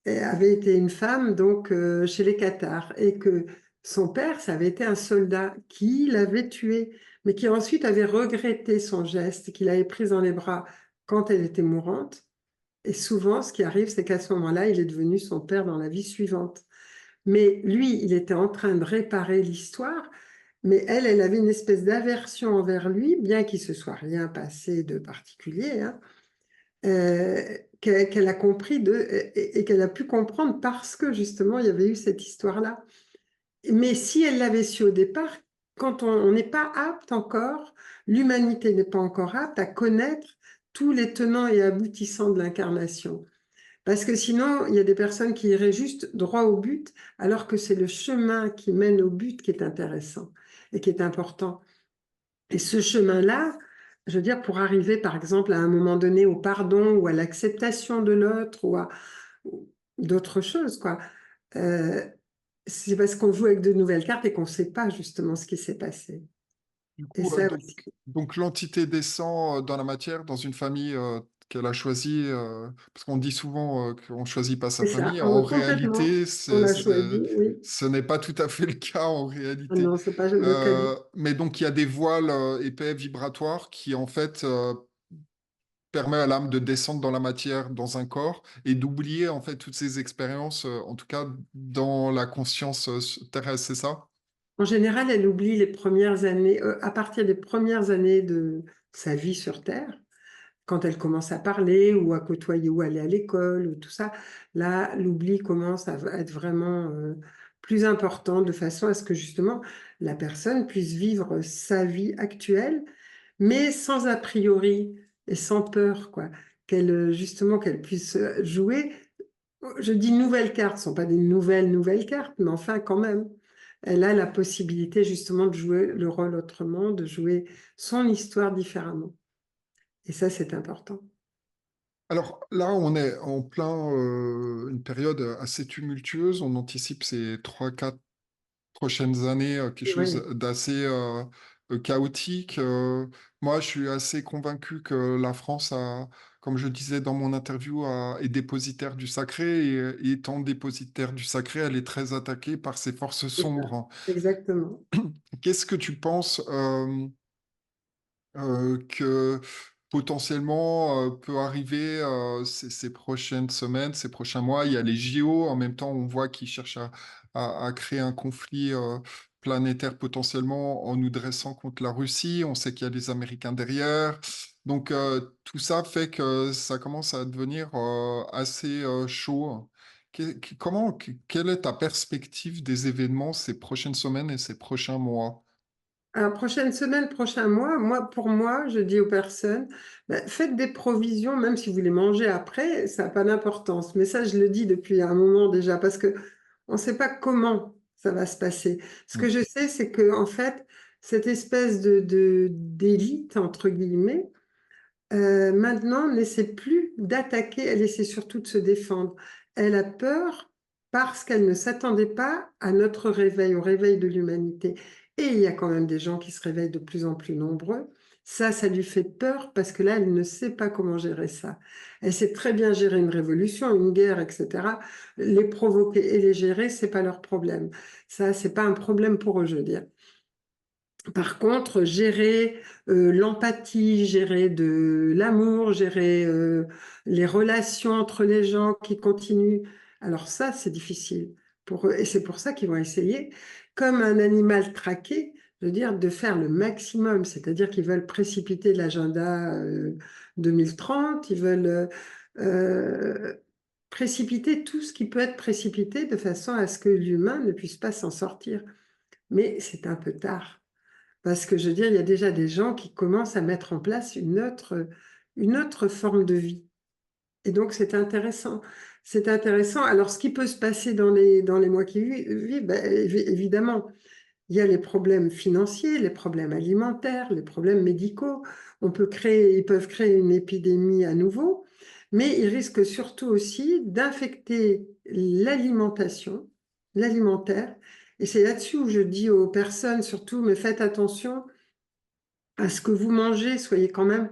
avait été une femme donc chez les Cathares et que son père, ça avait été un soldat qui l'avait tuée, mais qui ensuite avait regretté son geste, qu'il avait pris dans les bras quand elle était mourante. Et souvent, ce qui arrive, c'est qu'à ce moment-là, il est devenu son père dans la vie suivante. Mais lui, il était en train de réparer l'histoire, mais elle avait une espèce d'aversion envers lui, bien qu'il se soit rien passé de particulier, hein, qu'elle a compris et qu'elle a pu comprendre parce que justement il y avait eu cette histoire-là. Mais si elle l'avait su au départ, quand on n'est pas apte encore, l'humanité n'est pas encore apte à connaître tous les tenants et aboutissants de l'incarnation. Parce que sinon, il y a des personnes qui iraient juste droit au but, alors que c'est le chemin qui mène au but qui est intéressant et qui est important. Et ce chemin-là, je veux dire, pour arriver, par exemple, à un moment donné au pardon ou à l'acceptation de l'autre ou d'autres choses, quoi, euh, c'est parce qu'on joue avec de nouvelles cartes et qu'on ne sait pas justement ce qui s'est passé. Du Et coup, ça aussi. donc l'entité descend dans la matière, dans une famille qu'elle a choisie, parce qu'on dit souvent qu'on ne choisit pas sa C'est ça. famille. Ah oui, En complètement. réalité, On a choisi, oui. ce n'est pas tout à fait le cas en Ah réalité. non, c'est pas le cas du tout. Mais donc il y a des voiles épais vibratoires qui en fait permet à l'âme de descendre dans la matière, dans un corps, et d'oublier en fait toutes ces expériences, en tout cas dans la conscience terrestre, c'est ça? En général, elle oublie les premières années, à partir des premières années de sa vie sur Terre. Quand elle commence à parler ou à côtoyer ou aller à l'école ou tout ça, là, l'oubli commence à être vraiment plus important de façon à ce que justement la personne puisse vivre sa vie actuelle, mais sans a priori et sans peur, quoi. Justement, qu'elle puisse jouer. Je dis nouvelles cartes, ce ne sont pas des nouvelles cartes, mais enfin quand même. Elle a la possibilité justement de jouer le rôle autrement, de jouer son histoire différemment. Et ça, c'est important. Alors là, on est en plein une période assez tumultueuse. On anticipe ces 3, 4 prochaines années quelque chose Oui, d'assez chaotique. Moi, je suis assez convaincu que la France a, comme je disais dans mon interview, est dépositaire du sacré et étant dépositaire du sacré, elle est très attaquée par ces forces c'est ça. sombres. Exactement. Qu'est-ce que tu penses que potentiellement peut arriver ces prochaines semaines, ces prochains mois? Il y a les JO, en même temps on voit qu'ils cherchent à créer un conflit planétaire potentiellement en nous dressant contre la Russie. On sait qu'il y a les Américains derrière. Donc tout ça fait que ça commence à devenir assez chaud. Quelle est ta perspective des événements ces prochaines semaines et ces prochains mois? Alors, prochaine semaine, prochain mois, pour moi, je dis aux personnes, ben, faites des provisions, même si vous les mangez après, ça n'a pas d'importance. Mais ça, je le dis depuis un moment déjà, parce que on ne sait pas comment ça va se passer. Ce que je sais, c'est que, en fait, cette espèce d'élite, entre guillemets, maintenant, n'essaie plus d'attaquer, elle essaie surtout de se défendre. Elle a peur parce qu'elle ne s'attendait pas à notre réveil, au réveil de l'humanité. et il y a quand même des gens qui se réveillent de plus en plus nombreux. Ça lui fait peur parce que là, elle ne sait pas comment gérer ça. Elle sait très bien gérer une révolution, une guerre, etc. Les provoquer et les gérer, c'est pas leur problème. Ça, c'est pas un problème pour eux, je veux dire. Par contre, gérer l'empathie, gérer de l'amour, gérer les relations entre les gens qui continuent, alors ça, c'est difficile pour eux. Et c'est pour ça qu'ils vont essayer, comme un animal traqué, je veux dire, de faire le maximum. C'est-à-dire qu'ils veulent précipiter l'agenda 2030, ils veulent euh, précipiter tout ce qui peut être précipité de façon à ce que l'humain ne puisse pas s'en sortir. Mais c'est un peu tard. Parce que je veux dire, il y a déjà des gens qui commencent à mettre en place une autre forme de vie. Et donc, c'est intéressant. C'est intéressant. Alors, ce qui peut se passer dans les mois qui vivent, ben, évidemment, il y a les problèmes financiers, les problèmes alimentaires, les problèmes médicaux. Ils peuvent créer une épidémie à nouveau, mais ils risquent surtout aussi d'infecter l'alimentaire. Et c'est là-dessus où je dis aux personnes, surtout, mais faites attention à ce que vous mangez, soyez quand même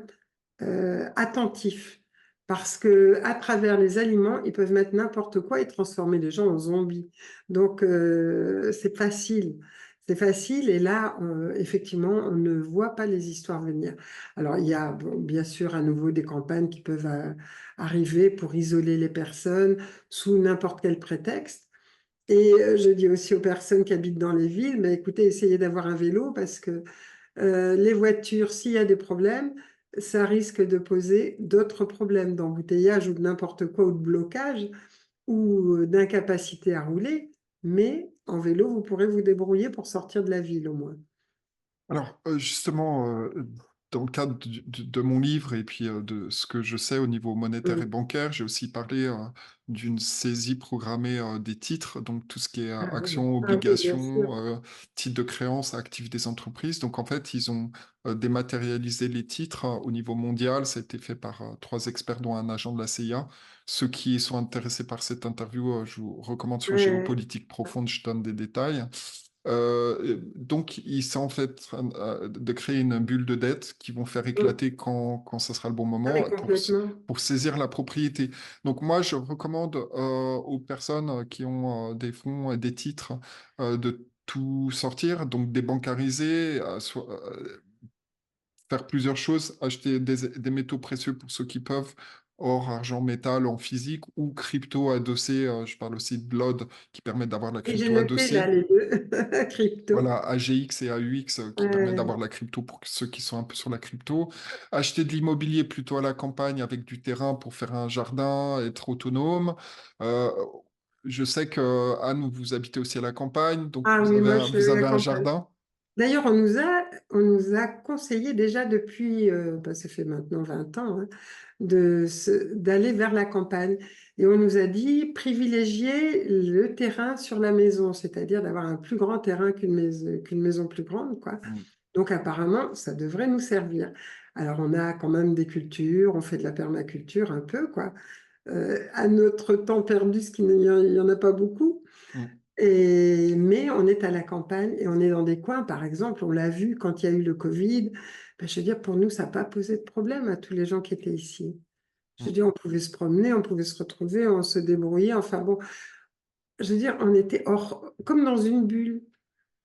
attentifs. Parce que à travers les aliments, ils peuvent mettre n'importe quoi et transformer les gens en zombies. Donc, c'est facile. C'est facile et là, effectivement, on ne voit pas les histoires venir. Alors, il y a bon, bien sûr à nouveau des campagnes qui peuvent arriver pour isoler les personnes sous n'importe quel prétexte. Et je dis aussi aux personnes qui habitent dans les villes, mais écoutez, essayez d'avoir un vélo parce que les voitures, s'il y a des problèmes, ça risque de poser d'autres problèmes d'embouteillage ou de n'importe quoi, ou de blocage, ou d'incapacité à rouler. Mais en vélo, vous pourrez vous débrouiller pour sortir de la ville au moins. Alors, justement, dans le cadre de mon livre et puis de ce que je sais au niveau monétaire et Mm. bancaire, j'ai aussi parlé d'une saisie programmée des titres, donc tout ce qui est actions, Ah oui, bien sûr. obligations, titres de créance à actifs des entreprises. Donc, en fait, ils ont dématérialisé les titres au niveau mondial. Ça a été fait par trois experts, dont un agent de la CIA. Ceux qui sont intéressés par cette interview, je vous recommande sur Ouais. Géopolitique Profonde, je donne des détails. Donc, il s'est en fait de créer une bulle de dette qui vont faire Mm. éclater quand ce sera le bon Ah, mais moment complètement. pour saisir la propriété. Donc, moi, je recommande aux personnes qui ont des fonds et des titres de tout sortir, donc débancariser, faire plusieurs choses, acheter des métaux précieux pour ceux qui peuvent, or, argent, métal en physique ou crypto adossé. Je parle aussi de Blood qui permet d'avoir la Et j'ai crypto noté là adossée. les deux, crypto. Voilà, AGX et AUX qui permettent Ouais. d'avoir la crypto pour ceux qui sont un peu sur la crypto. Acheter de l'immobilier plutôt à la campagne avec du terrain pour faire un jardin, être autonome. Euh, je sais que Anne, vous habitez aussi à la campagne, donc Ah oui, moi, je suis vous à la avez un campagne. jardin. D'ailleurs, on nous a conseillé déjà depuis, bah, ça fait maintenant 20 ans, hein, d'aller vers la campagne. Et on nous a dit privilégier le terrain sur la maison, c'est-à-dire d'avoir un plus grand terrain qu'une maison plus grande, quoi. Mm. Donc apparemment, ça devrait nous servir. Alors on a quand même des cultures, on fait de la permaculture un peu, quoi. À notre temps perdu, ce qu'il n'y en a pas beaucoup. Mm. Mais on est à la campagne et on est dans des coins, par exemple, on l'a vu quand il y a eu le Covid. Ben, je veux dire, pour nous, ça n'a pas posé de problème à tous les gens qui étaient ici. Je Mm. veux dire, on pouvait se promener, on pouvait se retrouver, on se débrouillait. Enfin bon, je veux dire, on était comme dans une bulle.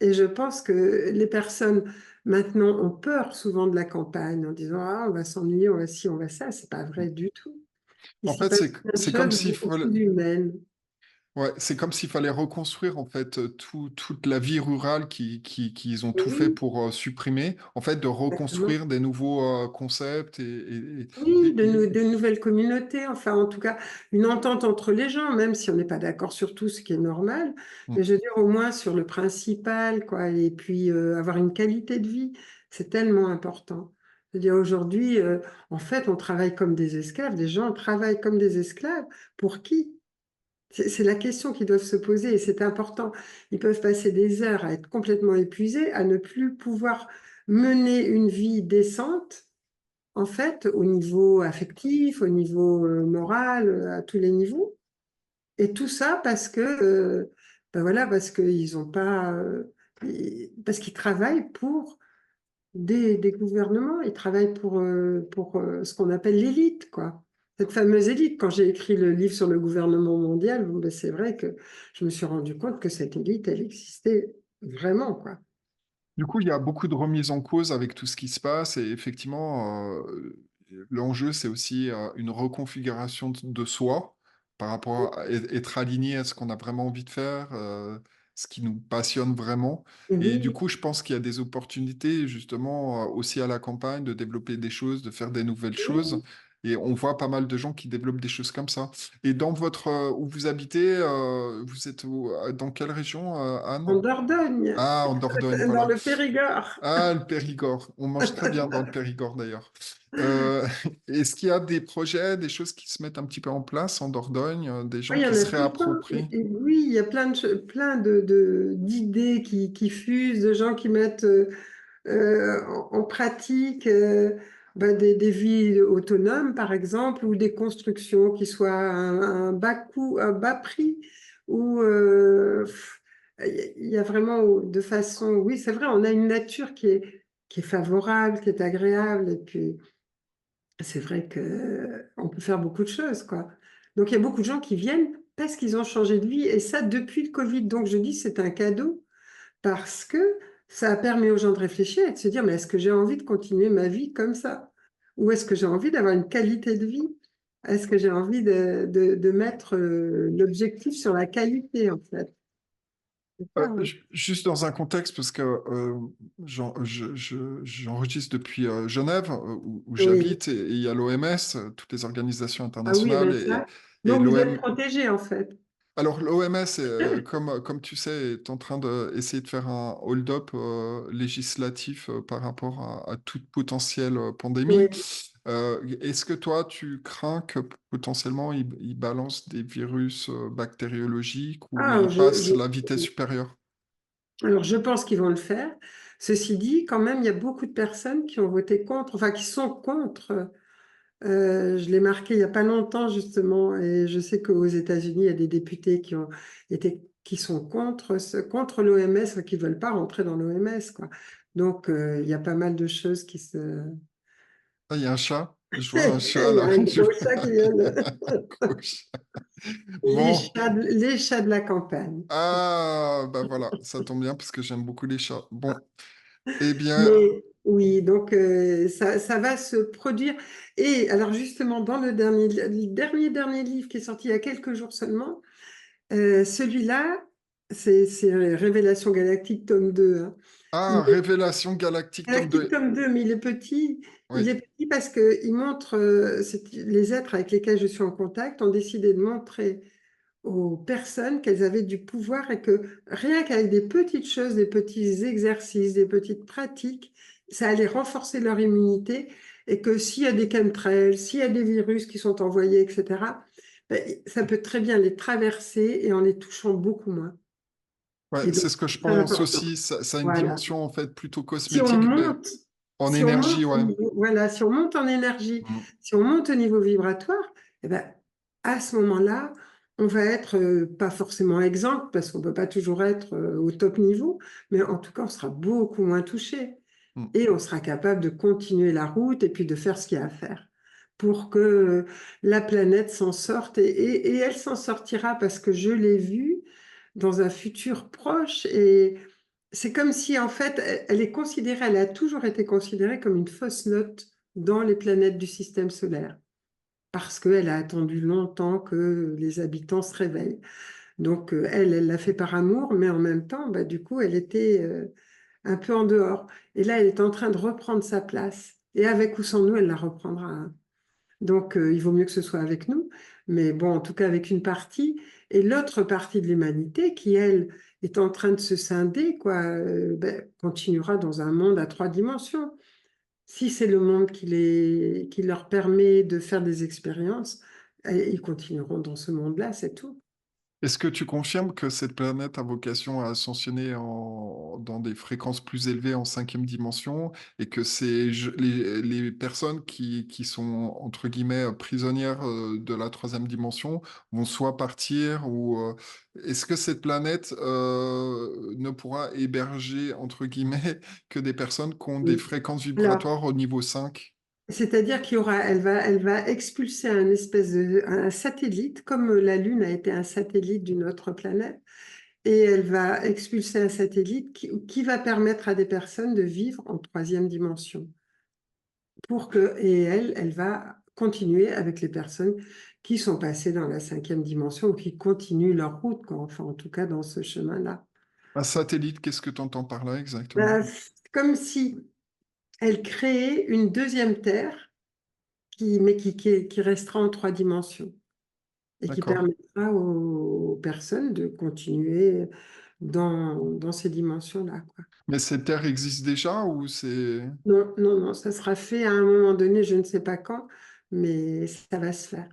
Et je pense que les personnes maintenant ont peur souvent de la campagne en disant, ah, on va s'ennuyer, on va ci, on va ça. C'est pas Mm. vrai du tout. Il En s'y fait, passe plein de c'est comme choses s'il beaucoup fallait, plus humaines. ouais, c'est comme s'il fallait reconstruire en fait toute la vie rurale qu'ils ont tout fait Oui, pour supprimer, en fait, de exactement. reconstruire des nouveaux concepts Oui, et- de nouvelles communautés, enfin en tout cas une entente entre les gens, même si on n'est pas d'accord sur tout, ce qui est normal, mais je veux dire au moins sur le principal, quoi, et puis avoir une qualité de vie, c'est tellement important. Je veux dire aujourd'hui, en fait, on travaille comme des esclaves, des gens travaillent comme des esclaves, pour qui? C'est la question qu'ils doivent se poser et c'est important. Ils peuvent passer des heures à être complètement épuisés, à ne plus pouvoir mener une vie décente en fait, au niveau affectif, au niveau moral, à tous les niveaux. Et tout ça parce que, ben voilà, parce qu'ils n'ont pas parce qu'ils travaillent pour des gouvernements, ils travaillent pour ce qu'on appelle l'élite, quoi. Cette fameuse élite. Quand j'ai écrit le livre sur le gouvernement mondial, bon, ben, c'est vrai que je me suis rendu compte que cette élite, elle existait vraiment, quoi. Du coup, il y a beaucoup de remises en cause avec tout ce qui se passe et effectivement, l'enjeu, c'est aussi une reconfiguration de soi par rapport à être aligné à ce qu'on a vraiment envie de faire, ce qui nous passionne vraiment. Et du Oui, coup, je pense qu'il y a des opportunités justement aussi à la campagne de développer des choses, de faire des nouvelles choses. oui, Et on voit pas mal de gens qui développent des choses comme ça. Et dans votre, où vous habitez, vous êtes dans quelle région, Anne? en Dordogne, Ah, en Dordogne, dans voilà. le Périgord. Ah, le Périgord. On mange très bien dans le Périgord d'ailleurs. Euh, Est-ce qu'il y a des projets, des choses qui se mettent un petit peu en place en Dordogne, des Oui, gens il y qui en a se tout le temps. réapproprient? Et oui, il y a plein d'idées qui fusent, de gens qui mettent en pratique ben, des vies autonomes, par exemple, ou des constructions qui soient un bas coût, un bas prix, ou il y a vraiment de façon, oui, c'est vrai, on a une nature qui est favorable, qui est agréable, et puis c'est vrai que on peut faire beaucoup de choses, quoi. Donc il y a beaucoup de gens qui viennent parce qu'ils ont changé de vie, et ça depuis le Covid. Donc je dis c'est un cadeau parce que ça a permis aux gens de réfléchir et de se dire, mais est-ce que j'ai envie de continuer ma vie comme ça? Ou est-ce que j'ai envie d'avoir une qualité de vie? Est-ce que j'ai envie de mettre l'objectif sur la qualité, en fait? C'est ça, hein. Juste dans un contexte, parce que j'enregistre depuis Genève, où Oui. j'habite, et il y a l'OMS, toutes les organisations Ah oui, internationales, ben ça. et Donc vous êtes l'OM, protégé, en fait. alors, l'OMS, comme tu sais, est en train d'essayer de faire un hold-up législatif par rapport à toute potentielle pandémie. Oui. Est-ce que toi, tu crains que potentiellement ils balancent des virus bactériologiques ou Ah, ils passent la vitesse supérieure? alors, je pense qu'ils vont le faire. Ceci dit, quand même, il y a beaucoup de personnes qui ont voté contre, enfin, qui sont contre. Je l'ai marqué il n'y a pas longtemps, justement, et je sais qu'aux États-Unis, il y a des députés qui sont contre l'OMS, qui ne veulent pas rentrer dans l'OMS, quoi. Donc, il y a pas mal de choses qui se... Ah, il y a un chat. Je vois un chat Il y a là. un gros chat qui vient de... Un gros chat. Bon. Les chats de la campagne. Ah, bah voilà, ça tombe bien parce que j'aime beaucoup les chats. Bon, eh bien, Mais oui, donc ça va se produire. Et alors justement, dans le dernier livre qui est sorti il y a quelques jours seulement, celui-là, c'est Révélation Galactique, tome 2, hein. ah, Révélation Galactique, tome Galactique, 2. tome 2, mais il est petit. Oui. Il est petit parce qu'il montre, les êtres avec lesquels je suis en contact ont décidé de montrer aux personnes qu'elles avaient du pouvoir et que rien qu'avec des petites choses, des petits exercices, des petites pratiques, ça allait renforcer leur immunité et que s'il y a des chemtrails, s'il y a des virus qui sont envoyés, etc., ben, ça peut très bien les traverser et en les touchant beaucoup moins. Ouais, Et donc, c'est ce que je c'est très pense important. aussi. Ça a une Voilà. dimension en fait plutôt Si on cosmétique, mais monte, en si on énergie, monte au ouais. niveau, voilà, si on monte en énergie, Mm. si on monte au niveau vibratoire, eh ben, à ce moment-là, on va être pas forcément exempt parce qu'on ne peut pas toujours être au top niveau, mais en tout cas, on sera beaucoup moins touché Mm. et on sera capable de continuer la route et puis de faire ce qu'il y a à faire pour que la planète s'en sorte et elle s'en sortira parce que je l'ai vue dans un futur proche et c'est comme si, en fait, elle est considérée, elle a toujours été considérée comme une fausse note dans les planètes du système solaire, parce qu'elle a attendu longtemps que les habitants se réveillent. Donc, elle l'a fait par amour, mais en même temps, bah, du coup, elle était un peu en dehors. Et là, elle est en train de reprendre sa place. Et avec ou sans nous, elle la reprendra, hein. Donc, il vaut mieux que ce soit avec nous, mais bon, en tout cas avec une partie. Et l'autre partie de l'humanité, qui, elle, est en train de se scinder, quoi, ben, continuera dans un monde à 3 dimensions. Si c'est le monde qui leur permet de faire des expériences, ils continueront dans ce monde-là, c'est tout. Est-ce que tu confirmes que cette planète a vocation à ascensionner dans des fréquences plus élevées en cinquième dimension et que les personnes qui sont, entre guillemets, prisonnières de la troisième dimension vont soit partir ou est-ce que cette planète ne pourra héberger, entre guillemets, que des personnes qui ont des Oui. fréquences Alors, vibratoires au niveau 5? c'est-à-dire elle va expulser un espèce un satellite, comme la Lune a été un satellite d'une autre planète, et elle va expulser un satellite qui va permettre à des personnes de vivre en troisième dimension. Et elle va continuer avec les personnes qui sont passées dans la cinquième dimension ou qui continuent leur route, quoi. Enfin, en tout cas, dans ce chemin-là. Un satellite, qu'est-ce que tu entends par là exactement? Ben, c'est comme si elle créait une deuxième Terre, mais qui restera en trois dimensions et qui D'accord. permettra aux personnes de continuer dans ces dimensions-là, quoi. Mais cette Terre existe déjà ou c'est... Non, non, non, ça sera fait à un moment donné, je ne sais pas quand, mais ça va se faire.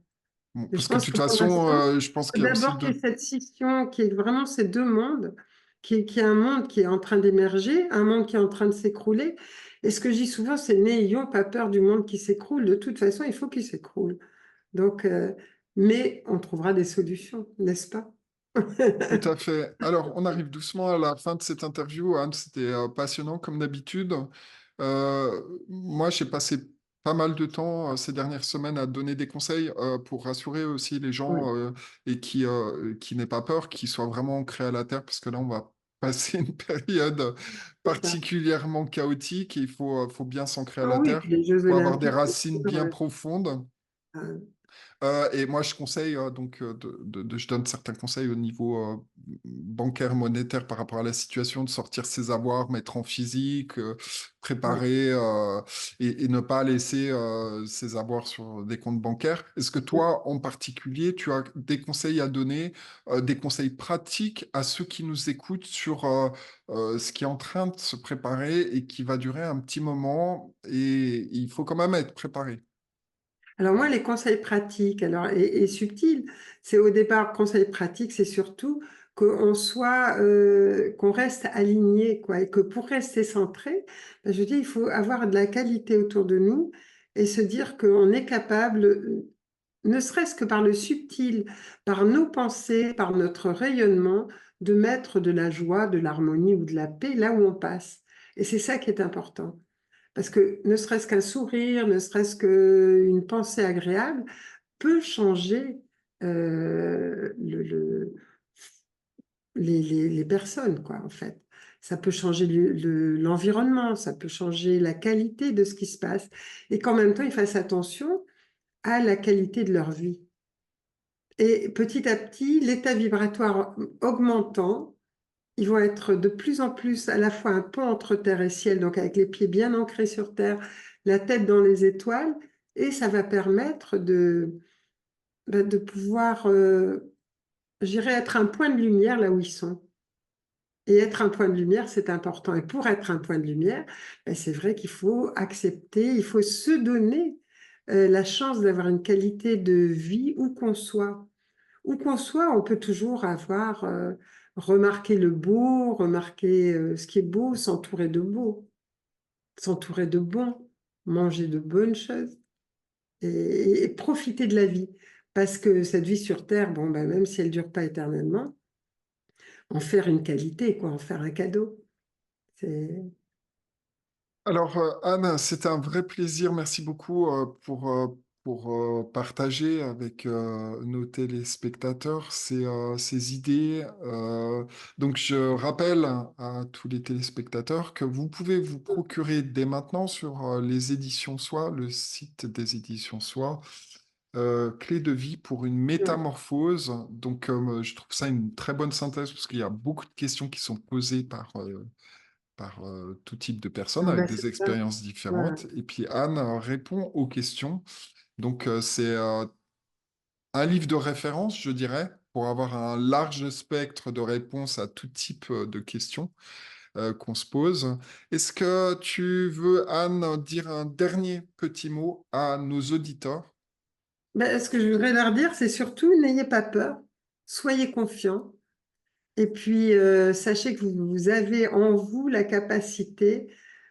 Bon, Mais je parce que de pense toute que pour façon, l'instant, je pense il faut qu'il y a aussi d'abord qu'il y ait d'autres. cette scission, qui est vraiment ces deux mondes, qui est un monde qui est en train d'émerger, un monde qui est en train de s'écrouler. Et ce que je dis souvent, c'est n'ayons pas peur du monde qui s'écroule. De toute façon, il faut qu'il s'écroule. Donc, mais on trouvera des solutions, n'est-ce pas? Tout à fait. Alors, on arrive doucement à la fin de cette interview, Anne. C'était passionnant comme d'habitude. Moi, j'ai passé pas mal de temps ces dernières semaines à donner des conseils pour rassurer aussi les gens Oui, et qui n'aient pas peur, qui soient vraiment ancrés à la terre, parce que là, on va passer une période c'est ça. particulièrement chaotique et faut bien s'ancrer à Ah la oui, terre. puis les Jeux Il faut avoir des Olympiques, c'est racines sûr, bien profondes. euh, Et moi, je conseille, donc, je donne certains conseils au niveau bancaire, monétaire par rapport à la situation, de sortir ses avoirs, mettre en physique, ouais. préparer et ne pas laisser ses avoirs sur des comptes bancaires. Est-ce que toi, en particulier, tu as des conseils à donner, des conseils pratiques à ceux qui nous écoutent sur ce qui est en train de se préparer et qui va durer un petit moment et il faut quand même être préparé. Alors moi, les conseils pratiques, et subtils, c'est au départ, conseils pratiques, c'est surtout qu'on reste aligné, quoi, et que pour rester centré, ben, je dis, il faut avoir de la qualité autour de nous et se dire qu'on est capable, ne serait-ce que par le subtil, par nos pensées, par notre rayonnement, de mettre de la joie, de l'harmonie ou de la paix là où on passe. Et c'est ça qui est important. Parce que ne serait-ce qu'un sourire, ne serait-ce qu'une pensée agréable peut changer les personnes, quoi, en fait. Ça peut changer l'environnement, ça peut changer la qualité de ce qui se passe. Et qu'en même temps, ils fassent attention à la qualité de leur vie. Et petit à petit, l'état vibratoire augmentant, ils vont être de plus en plus à la fois un pont entre terre et ciel, donc avec les pieds bien ancrés sur terre, la tête dans les étoiles, et ça va permettre de pouvoir, j'irais, être un point de lumière là où ils sont. Et être un point de lumière, c'est important. Et pour être un point de lumière, ben, c'est vrai qu'il faut accepter, il faut se donner la chance d'avoir une qualité de vie où qu'on soit. Où qu'on soit, on peut toujours avoir remarqué le beau, remarquer ce qui est beau, s'entourer de beau, s'entourer de bon, manger de bonnes choses et profiter de la vie. Parce que cette vie sur Terre, bon, ben, même si elle ne dure pas éternellement, en faire une qualité, quoi, en faire un cadeau. C'est... Alors, Anne, c'était un vrai plaisir. Merci beaucoup pour partager avec nos téléspectateurs ces idées. Donc, je rappelle à tous les téléspectateurs que vous pouvez vous procurer dès maintenant sur les éditions Soi, le site des éditions Soi, Clé de vie pour une Ouais. métamorphose. Donc, je trouve ça une très bonne synthèse parce qu'il y a beaucoup de questions qui sont posées par tout type de personnes Ah, avec ben, c'est des ça. expériences Ouais. différentes. Et puis Anne répond aux questions. Donc c'est un livre de référence, je dirais, pour avoir un large spectre de réponses à tout type de questions qu'on se pose. Est-ce que tu veux, Anne, dire un dernier petit mot à nos auditeurs? Ben, ce que je voudrais leur dire, c'est surtout n'ayez pas peur. soyez confiants. Et puis, sachez que vous avez en vous la capacité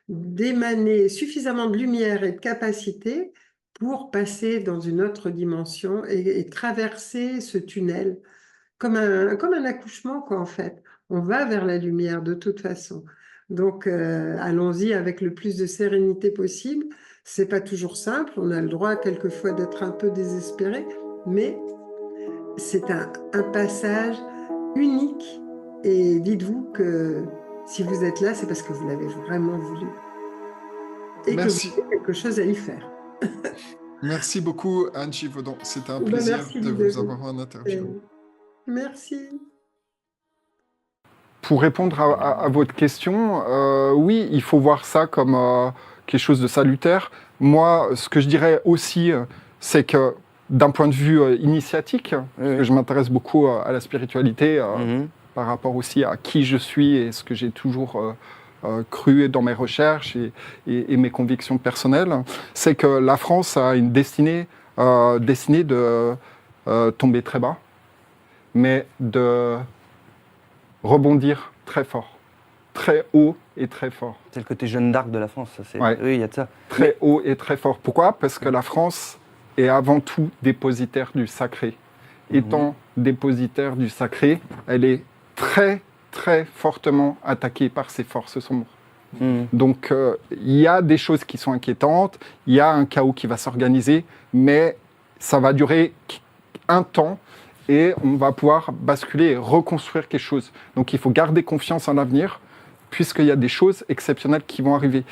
d'émaner suffisamment de lumière et de capacité pour passer dans une autre dimension et traverser ce tunnel comme un accouchement, quoi, en fait. On va vers la lumière de toute façon. Donc, allons-y avec le plus de sérénité possible. C'est pas toujours simple. On a le droit quelquefois d'être un peu désespéré, mais c'est un passage unique. Et dites-vous que si vous êtes là, c'est parce que vous l'avez vraiment voulu et que vous Merci. avez quelque chose à y faire. Merci beaucoup, Anne Givaudan. C'était un Ben, plaisir merci de vous Ludovic. avoir en interview. Merci. Pour répondre à votre question, oui, il faut voir ça comme quelque chose de salutaire. Moi, ce que je dirais aussi, c'est que d'un point de vue initiatique, parce que je m'intéresse beaucoup à la spiritualité, par rapport aussi à qui je suis et ce que j'ai toujours cru dans mes recherches et mes convictions personnelles, c'est que la France a une destinée de tomber très bas, mais de rebondir très fort, très haut et très fort. C'est le côté Jeanne d'Arc de la France, ça, c'est... Ouais. Oui, il y a de ça. Très haut et très fort. Pourquoi ? Parce que la France est avant tout dépositaire du sacré. Étant dépositaire du sacré, elle est très, très fortement attaquée par ces forces sombres. Donc, il y a des choses qui sont inquiétantes, il y a un chaos qui va s'organiser, mais ça va durer un temps et on va pouvoir basculer et reconstruire quelque chose. Donc, il faut garder confiance en l'avenir, puisqu'il y a des choses exceptionnelles qui vont arriver.